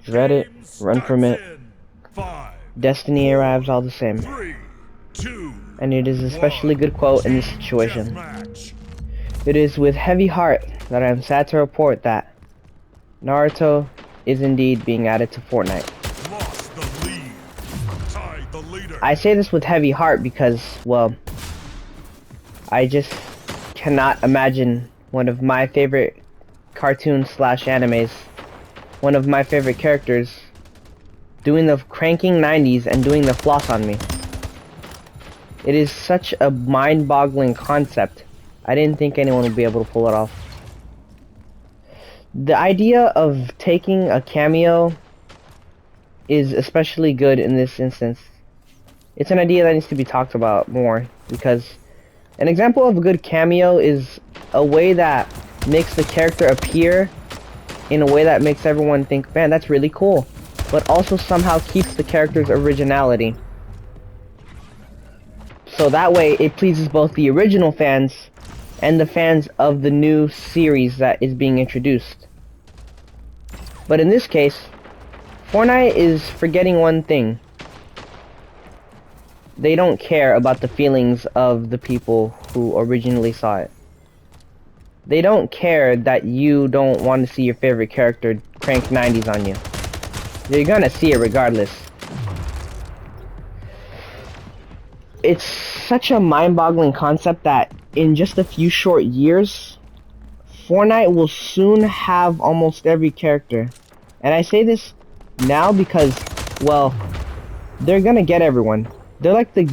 Dread it, run from it. Destiny arrives all the same. And it is an especially good quote in this situation. It is with heavy heart that I am sad to report that Naruto is indeed being added to Fortnite. I say this with heavy heart because, well, I just cannot imagine one of my favorite cartoons slash animes, one of my favorite characters, doing the cranking 90s and doing the floss on me. It is such a mind-boggling concept. I didn't think anyone would be able to pull it off. The idea of taking a cameo is especially good in this instance. It's an idea that needs to be talked about more, because an example of a good cameo is a way that makes the character appear in a way that makes everyone think, man, that's really cool, but also somehow keeps the character's originality. So that way it pleases both the original fans and the fans of the new series that is being introduced. But in this case, Fortnite is forgetting one thing. They don't care about the feelings of the people who originally saw it. They don't care that you don't want to see your favorite character crank 90s on you. You're gonna see it regardless. It's such a mind-boggling concept that in just a few short years, Fortnite will soon have almost every character. And I say this now because, well, they're gonna get everyone. They're like the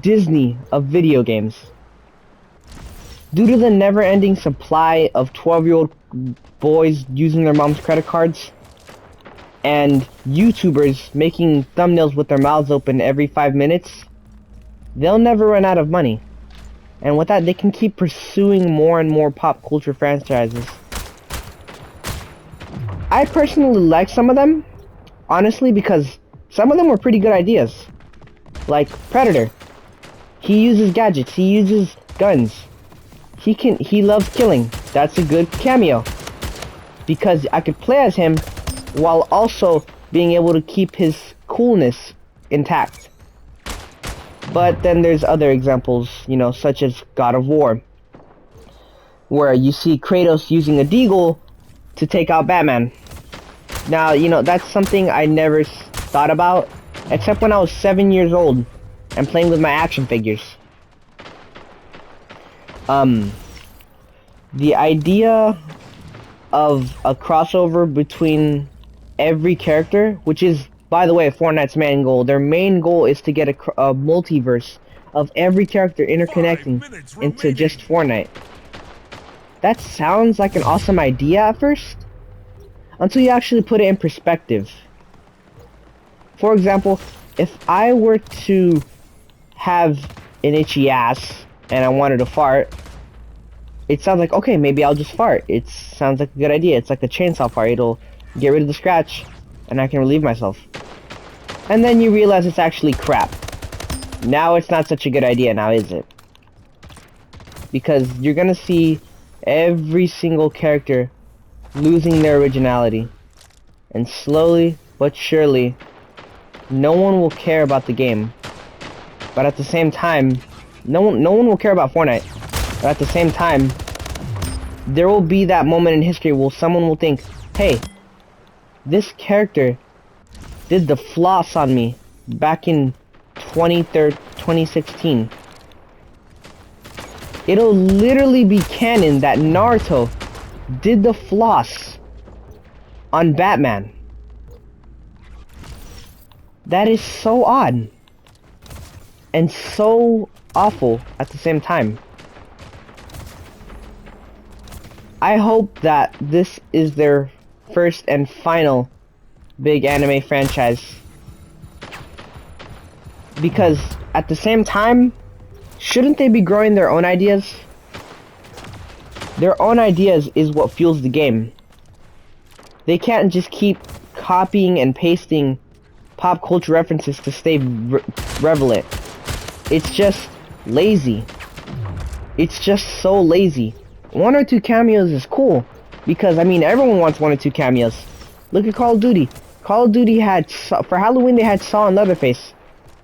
Disney of video games. Due to the never-ending supply of 12-year-old boys using their mom's credit cards, and YouTubers making thumbnails with their mouths open every 5 minutes, they'll never run out of money. And with that, they can keep pursuing more and more pop culture franchises. I personally like some of them, honestly, because some of them were pretty good ideas. Like Predator. He uses gadgets, he uses guns. He loves killing. That's a good cameo. Because I could play as him while also being able to keep his coolness intact. But then there's other examples, you know, such as God of War, where you see Kratos using a deagle to take out Batman. Now, you know, that's something I never thought about, except when I was 7 years old and playing with my action figures. The idea of a crossover between every character, which is, by the way, Fortnite's main goal. Their main goal is to get a multiverse of every character interconnecting into just Fortnite. That sounds like an awesome idea at first, until you actually put it in perspective. For example, if I were to have an itchy ass and I wanted to fart, it sounds like, okay, maybe I'll just fart. It sounds like a good idea. It's like a chainsaw fart. It'll get rid of the scratch and I can relieve myself. And then you realize it's actually crap. Now it's not such a good idea now, is it? Because you're gonna see every single character losing their originality. And slowly but surely, no one will care about the game. But at the same time, no one will care about Fortnite. But at the same time, there will be that moment in history where someone will think, hey, this character did the floss on me back in 2016. It'll literally be canon that Naruto did the floss on Batman. That is so odd and so awful at the same time. I hope that this is their first and final big anime franchise, because at the same time, shouldn't they be growing their own ideas? Their own ideas is what fuels the game. They can't just keep copying and pasting pop culture references to stay relevant. It's just lazy. It's just so lazy. 1 or 2 cameos is cool, because I mean everyone wants 1 or 2 cameos. Look at Call of Duty. Call of Duty had for Halloween they had Saw and Leatherface.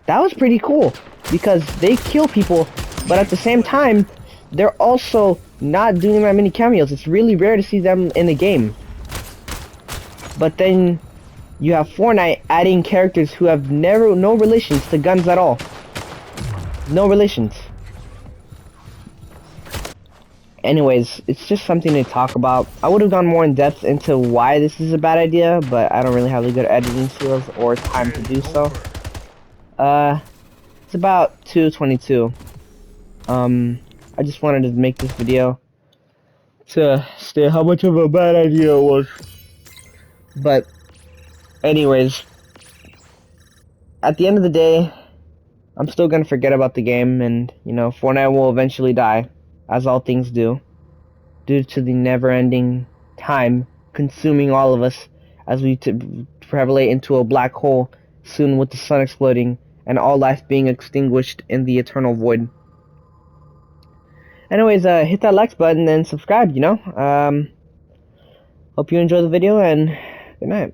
That was pretty cool because they kill people, but at the same time, they're also not doing that many cameos. It's really rare to see them in the game. But then you have Fortnite adding characters who have no relations to guns at all. No relations. Anyways, it's just something to talk about. I would have gone more in depth into why this is a bad idea, but I don't really have the good editing skills or time to do so. It's about 2:22. I just wanted to make this video to state how much of a bad idea it was. But, anyways, at the end of the day, I'm still gonna forget about the game, and, you know, Fortnite will eventually die, as all things do, due to the never-ending time consuming all of us as we prevalate into a black hole soon with the sun exploding and all life being extinguished in the eternal void. Anyways, hit that like button and subscribe, you know? Hope you enjoy the video, and good night.